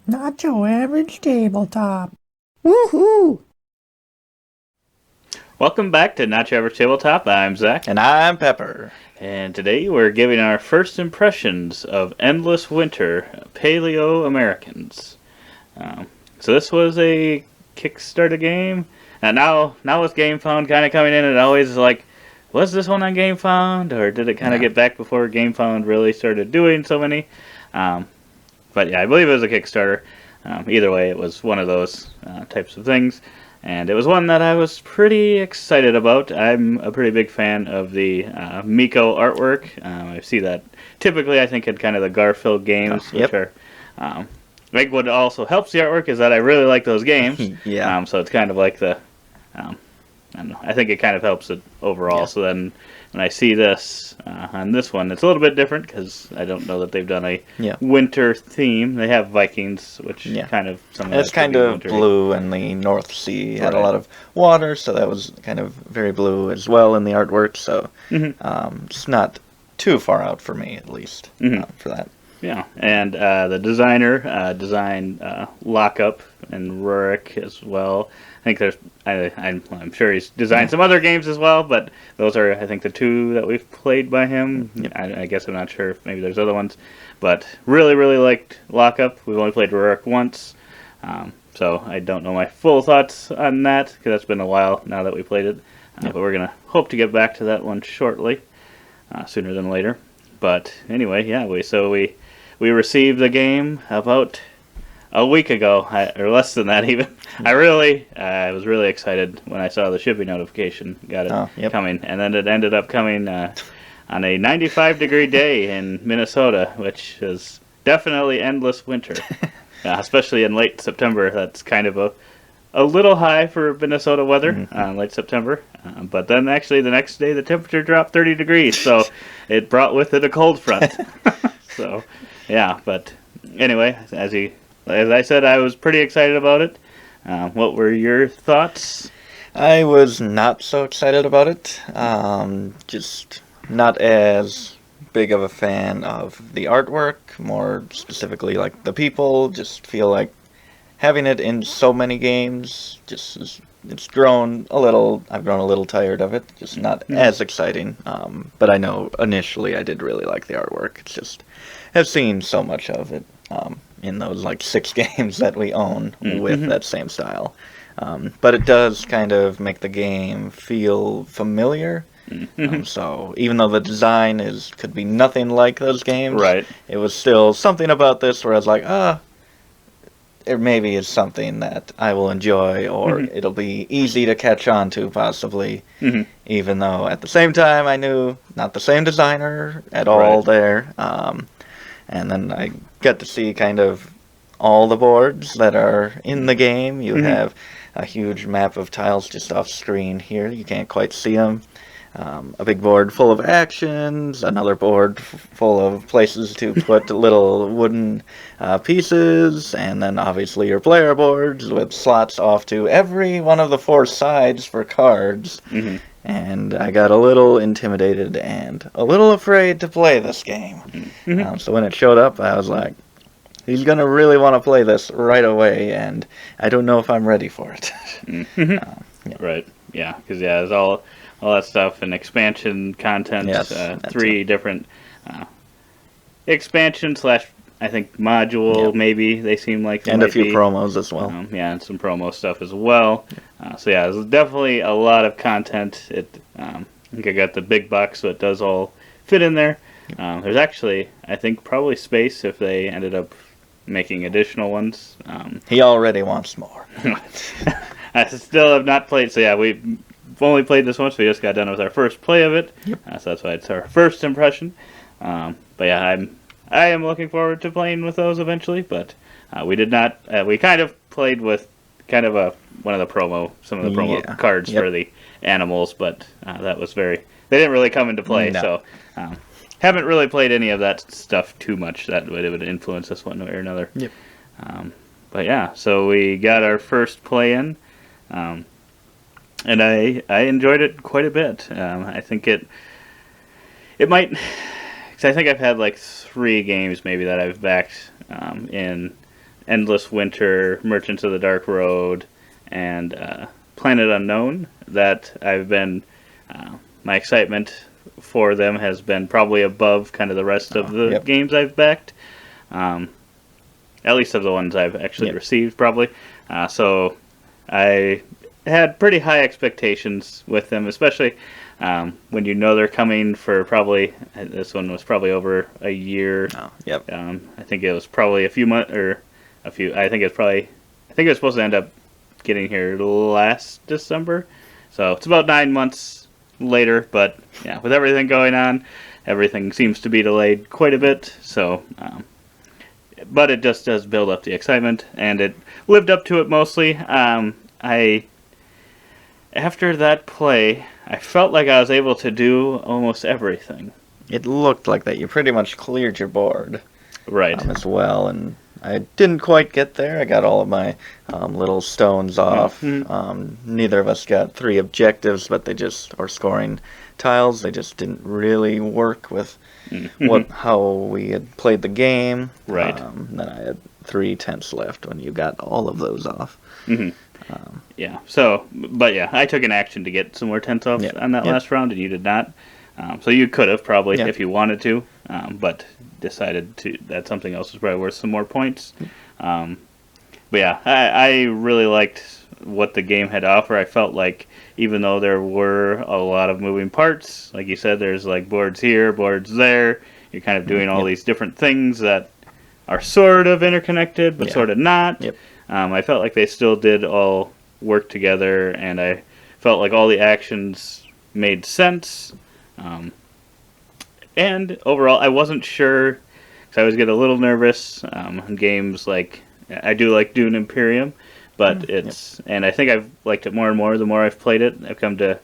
Not your average tabletop. Woohoo! Welcome back to Not Your Average Tabletop. I'm Zach. And I'm Pepper. And today we're giving our first impressions of Endless Winter, Paleoamericans. So this was a Kickstarter game. And now with GameFound kind of coming in, it always is like, was this one on GameFound? Or did it kind of get back before GameFound really started doing so many? But yeah, I believe it was a Kickstarter. Either way, it was one of those types of things. And it was one that I was pretty excited about. I'm a pretty big fan of the Miko artwork. I see that typically, I think, in kind of the Garfield games, which are... I think what also helps the artwork is that I really like those games. So it's kind of like the... I don't know. I think it kind of helps it overall. Yeah. So then when I see this on this one, it's a little bit different because I don't know that they've done a winter theme. They have Vikings, which kind of... It's kind of blue, and the North Sea had a lot of water, so that was kind of very blue as well in the artwork. So it's not too far out for me, at least, for that. Yeah, and the designer designed Lockup and Rurik as well. I think there's, I'm sure he's designed some other games as well, but those are, I think, the two that we've played by him. I guess I'm not sure if maybe there's other ones, but really, really liked Lockup. We've only played Rurik once, so I don't know my full thoughts on that, because that's been a while now that we played it. But we're going to hope to get back to that one shortly, sooner than later. But anyway, yeah, we received the game about a week ago, or less than that even. I was really excited when I saw the shipping notification, got it coming, and then it ended up coming on a 95-degree day in Minnesota, which is definitely endless winter, especially in late September. That's kind of a little high for Minnesota weather, late September. But then actually the next day the temperature dropped 30 degrees, so it brought with it a cold front. So, yeah, but anyway, as I said, I was pretty excited about it. What were your thoughts? I was not so excited about it. Just not as big of a fan of the artwork, more specifically like the people. Just feel like having it in so many games, it's grown a little. I've grown a little tired of it. Just not as exciting. But I know initially I did really like the artwork. It's just I've seen so much of it in those like 6 games that we own with that same style. But it does kind of make the game feel familiar. So even though the design could be nothing like those games, it was still something about this where I was like, it maybe is something that I will enjoy, or it'll be easy to catch on to, possibly. Even though at the same time I knew not the same designer at all there. And then I got to see kind of all the boards that are in the game. You have a huge map of tiles just off screen here. You can't quite see them. A big board full of actions, another board full of places to put little wooden pieces, and then obviously your player boards with slots off to every one of the 4 sides for cards. And I got a little intimidated and a little afraid to play this game. So when it showed up, I was like, he's going to really want to play this right away, and I don't know if I'm ready for it. Right, yeah, because there's all that stuff and expansion content, 3 different expansion / I think module, maybe they seem like, and a few promos as well. And some promo stuff as well. So yeah, there's definitely a lot of content. I think I got the big box, so it does all fit in there. There's actually, I think, probably space if they ended up making additional ones. He already wants more. I still have not played, so yeah, we've only played this once. We just got done with our first play of it, so that's why it's our first impression. But yeah, I am looking forward to playing with those eventually. But we did not. We kind of played with kind of some of the promo cards for the animals, but that was they didn't really come into play. So haven't really played any of that stuff too much that would influence us one way or another. But yeah, so we got our first play in. And I enjoyed it quite a bit. I think it might, because I think I've had like 3 games maybe that I've backed in Endless Winter, Merchants of the Dark Road, and Planet Unknown that I've been, my excitement for them has been probably above kind of the rest of the games I've backed. At least of the ones I've actually received, probably. So I had pretty high expectations with them, especially when you know they're coming for probably, this one was probably over a year. I think it was probably a few months, or a few, I think it was supposed to end up getting here last December. So it's about 9 months later, but yeah, with everything going on, everything seems to be delayed quite a bit, so... but it just does build up the excitement, and it lived up to it mostly. After that play, I felt like I was able to do almost everything. It looked like that. You pretty much cleared your board. Right. As well, and I didn't quite get there. I got all of my little stones off. Neither of us got 3 objectives, but or scoring tiles. They just didn't really work with how we had played the game. Right. Then I had 3 tents left when you got all of those off. Yeah. So, but yeah, I took an action to get some more tents off on that last round, and you did not. So you could have probably if you wanted to, but decided that something else was probably worth some more points. But yeah, I really liked what the game had to offer. I felt like even though there were a lot of moving parts, like you said, there's like boards here, boards there. You're kind of doing all these different things that are sort of interconnected, but sort of not. I felt like they still did all work together, and I felt like all the actions made sense. And overall, I wasn't sure, because I always get a little nervous in games like, I do like Dune Imperium, but and I think I've liked it more and more the more I've played it. I've come to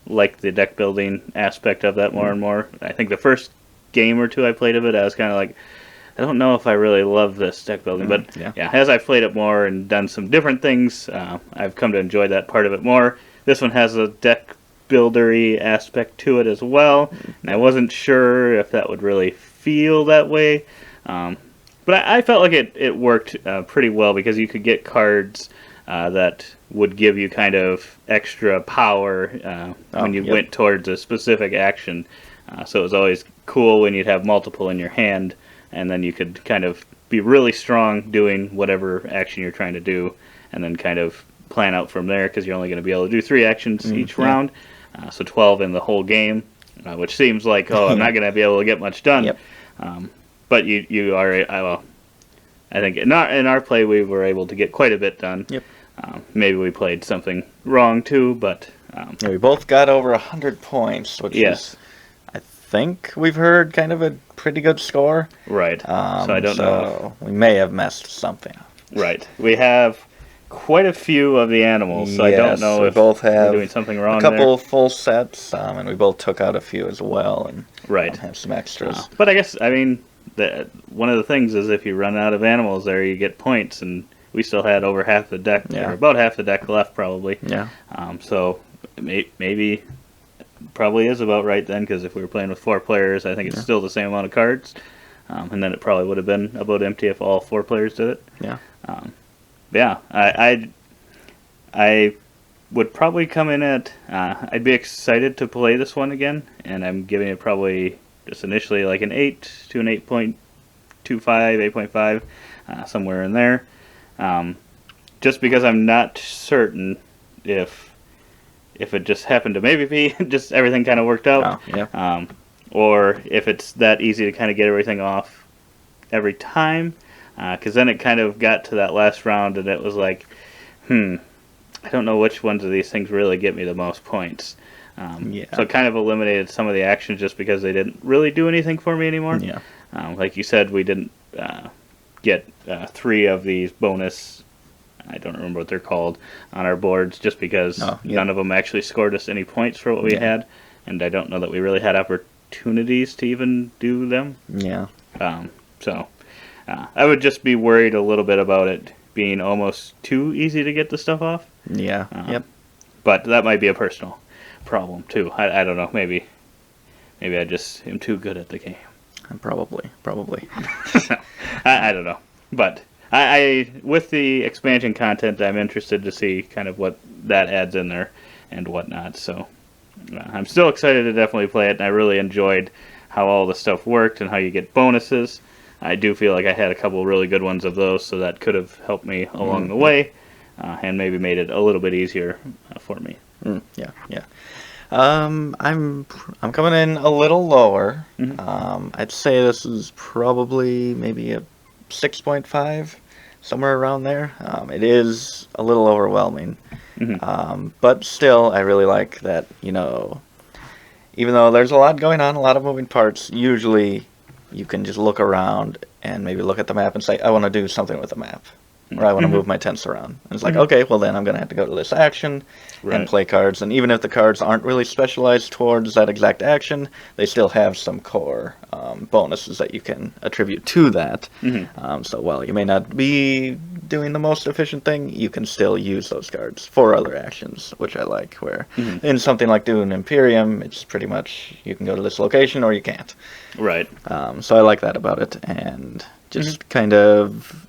like the deck building aspect of that more and more. I think the first game or two I played of it, I was kind of like, I don't know if I really love this deck building, but as I've played it more and done some different things, I've come to enjoy that part of it more. This one has a deck buildery aspect to it as well, and I wasn't sure if that would really feel that way, but I felt like it worked pretty well, because you could get cards that would give you kind of extra power when you went towards a specific action, so it was always cool when you'd have multiple in your hand, and then you could kind of be really strong doing whatever action you're trying to do, and then kind of plan out from there, because you're only going to be able to do 3 actions each round. So 12 in the whole game, which seems like, I'm not going to be able to get much done. But you are, well, I think in our play we were able to get quite a bit done. Maybe we played something wrong too, but... we both got over 100 points, which is, I think we've heard, kind of a pretty good score. Right. So I don't know. We may have messed something up. Right. We have quite a few of the animals, so I don't know if both have we're doing something wrong a couple there. Full sets, and we both took out a few as well, and have some extras. But I guess, I mean, one of the things is if you run out of animals there, you get points, and we still had over half the deck, or about half the deck left probably. So maybe probably is about right then, because if we were playing with 4 players, I think it's still the same amount of cards, and then it probably would have been about empty if all 4 players did it. I would probably come in at, I'd be excited to play this one again, and I'm giving it probably just initially like an 8 to an 8.25, 8.5, somewhere in there. Just because I'm not certain if it just happened to maybe be just everything kind of worked out, or if it's that easy to kind of get everything off every time. Because then it kind of got to that last round, and it was like, I don't know which ones of these things really get me the most points. So it kind of eliminated some of the actions just because they didn't really do anything for me anymore. Like you said, we didn't get 3 of these bonus, I don't remember what they're called, on our boards, just because none of them actually scored us any points for what we had, and I don't know that we really had opportunities to even do them. So... I would just be worried a little bit about it being almost too easy to get the stuff off. But that might be a personal problem too. I don't know. Maybe I just am too good at the game. Probably. I don't know. But I with the expansion content, I'm interested to see kind of what that adds in there and whatnot. So I'm still excited to definitely play it, and I really enjoyed how all the stuff worked and how you get bonuses. I do feel like I had a couple really good ones of those, so that could have helped me along the way, and maybe made it a little bit easier for me. Yeah, yeah. I'm coming in a little lower. I'd say this is probably maybe a 6.5, somewhere around there. It is a little overwhelming, but still, I really like that. Even though there's a lot going on, a lot of moving parts, usually you can just look around and maybe look at the map and say, I want to do something with the map. Or I want to move my tents around. And it's like, okay, well then I'm going to have to go to this action and play cards. And even if the cards aren't really specialized towards that exact action, they still have some core bonuses that you can attribute to that. So while you may not be doing the most efficient thing, you can still use those cards for other actions, which I like. Where in something like Dune Imperium, it's pretty much you can go to this location or you can't. Right. So I like that about it. And just kind of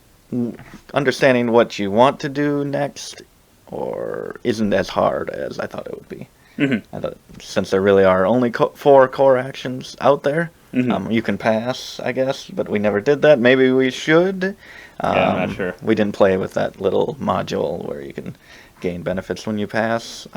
understanding what you want to do next or isn't as hard as I thought it would be. I thought, since there really are only 4 core actions out there, you can pass, I guess, but we never did that. Maybe we should. I'm not sure. We didn't play with that little module where you can gain benefits when you pass,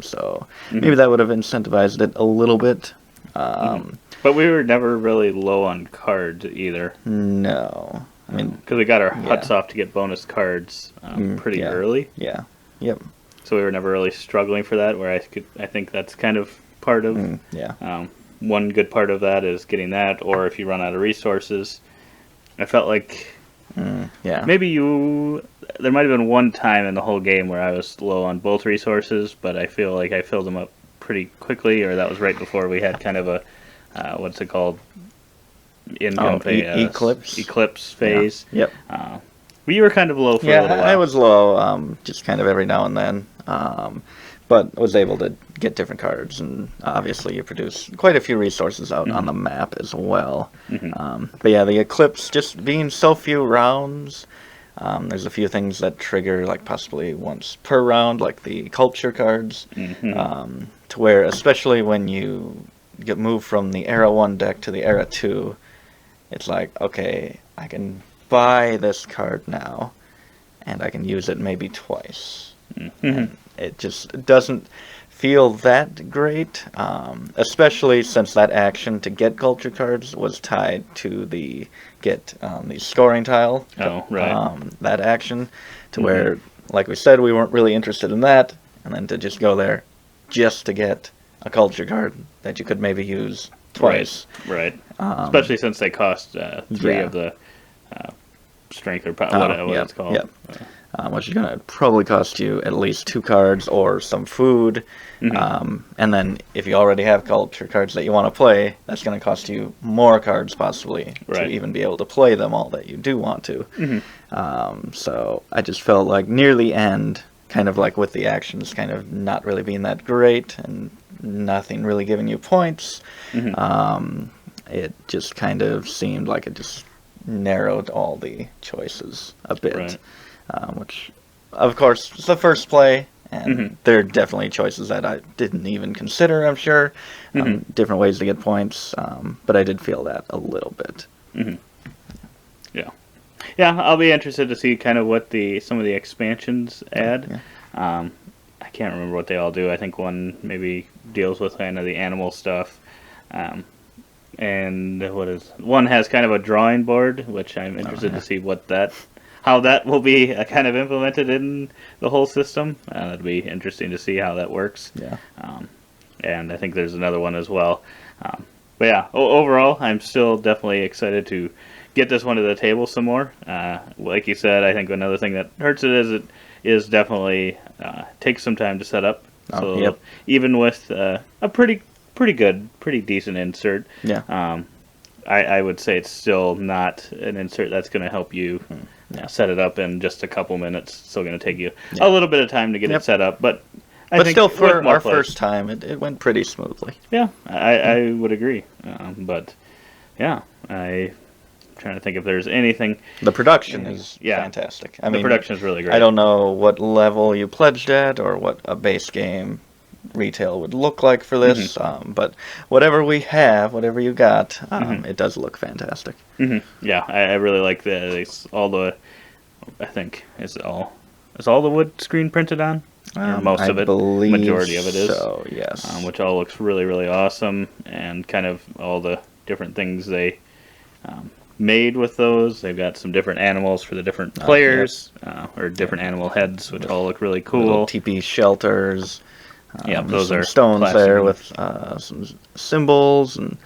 so maybe that would have incentivized it a little bit. But we were never really low on cards either. No. I mean, because we got our huts off to get bonus cards pretty early. Yeah. Yep. So we were never really struggling for that. Where I think that's kind of part of. One good part of that is getting that, or if you run out of resources, I felt like. Maybe there might have been one time in the whole game where I was low on both resources, but I feel like I filled them up pretty quickly, or that was right before we had kind of a what's it called? Income phase, eclipse phase. Yep. You were kind of low for a little while. I was low, just kind of every now and then, but was able to get different cards, and obviously you produce quite a few resources out on the map as well. But yeah, the eclipse just being so few rounds, there's a few things that trigger like possibly once per round, like the culture cards, to where especially when you get moved from the Era 1 deck to the Era 2, it's like, okay, I can buy this card now, and I can use it maybe twice. And it just doesn't feel that great, especially since that action to get culture cards was tied to the scoring tile. Oh, right. That action, to where, like we said, we weren't really interested in that, and then to just go there just to get a culture card that you could maybe use twice. Right. Especially since they cost 3 of the strength or power, what it's called. Yep. Which is going to probably cost you at least 2 cards or some food. And then if you already have culture cards that you want to play, that's going to cost you more cards possibly to even be able to play them all that you do want to. So I just felt like near the end, kind of like with the actions kind of not really being that great and nothing really giving you points, it just kind of seemed like it just narrowed all the choices a bit, which of course is the first play, and there are definitely choices that I didn't even consider, I'm sure, different ways to get points, but I did feel that a little bit. Yeah, I'll be interested to see kind of what some of the expansions add. I can't remember what they all do. I think one maybe deals with kind of the animal stuff. And one has kind of a drawing board, which I'm interested to see how that will be kind of implemented in the whole system. It'd be interesting to see how that works. And I think there's another one as well. But yeah, overall, I'm still definitely excited to get this one to the table some more. Like you said, I think another thing that hurts it is definitely takes some time to set up. So even with a pretty decent insert, I would say it's still not an insert that's going to help you set it up in just a couple minutes. It's still going to take you a little bit of time to get it set up, but I think still for our first time, it went pretty smoothly. Yeah, I would agree. But yeah, I trying to think if there's anything. The production is Yeah. fantastic. The production is really great. I don't know what level you pledged at or what a base game retail would look like for this, but whatever we have, whatever you got, it does look fantastic. Yeah, I really like all the. I think is all the wood screen printed on. Or most I of it, believe majority of it is. So yes, which all looks really, really awesome, and kind of all the different things they made with those. They've got some different animals for the different players, or different animal heads, which all look really cool. Little teepee shelters. Those some are stones plastic there ones. with some symbols and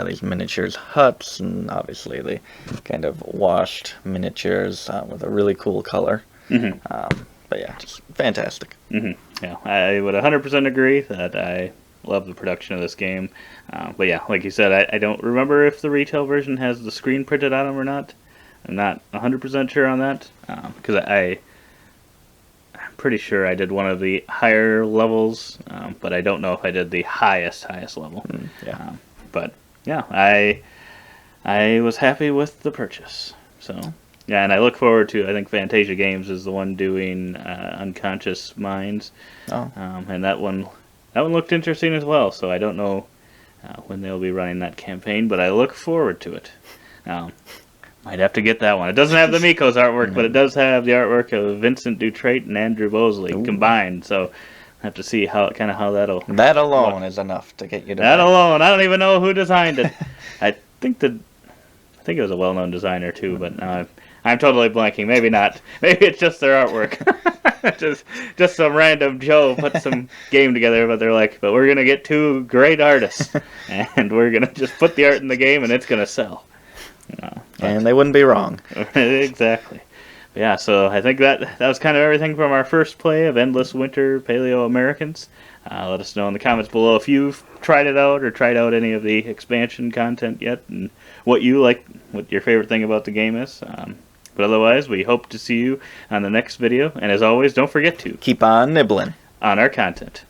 these miniatures huts, and obviously the kind of washed miniatures with a really cool color. But yeah, just fantastic. Yeah, I would 100% agree that I love the production of this game. But yeah, like you said, I don't remember if the retail version has the screen printed on them or not. I'm not 100% sure on that, because I'm pretty sure I did one of the higher levels, but I don't know if I did the highest level. But yeah, I was happy with the purchase. So yeah, and I look forward to. I think Fantasia Games is the one doing Unconscious Minds, and that one looked interesting as well. So I don't know when they'll be running that campaign, but I look forward to it. Might have to get that one. It doesn't have the Mikos artwork, but it does have the artwork of Vincent Dutrait and Andrew Bosley combined. So I have to see how that'll. That alone is enough to get you to. That alone, I don't even know who designed it. I think it was a well-known designer too, but now I'm totally blanking. Maybe not. Maybe it's just their artwork. just some random Joe put some game together, but they're like, but we're gonna get two great artists, and we're gonna just put the art in the game, and it's gonna sell. And they wouldn't be wrong. Exactly. But yeah, so I think that was kind of everything from our first play of Endless Winter Paleoamericans. Let us know in the comments below if you've tried it out or tried out any of the expansion content yet, and what you like, what your favorite thing about the game is. But otherwise, we hope to see you on the next video. And as always, don't forget to Keep on nibbling on our content.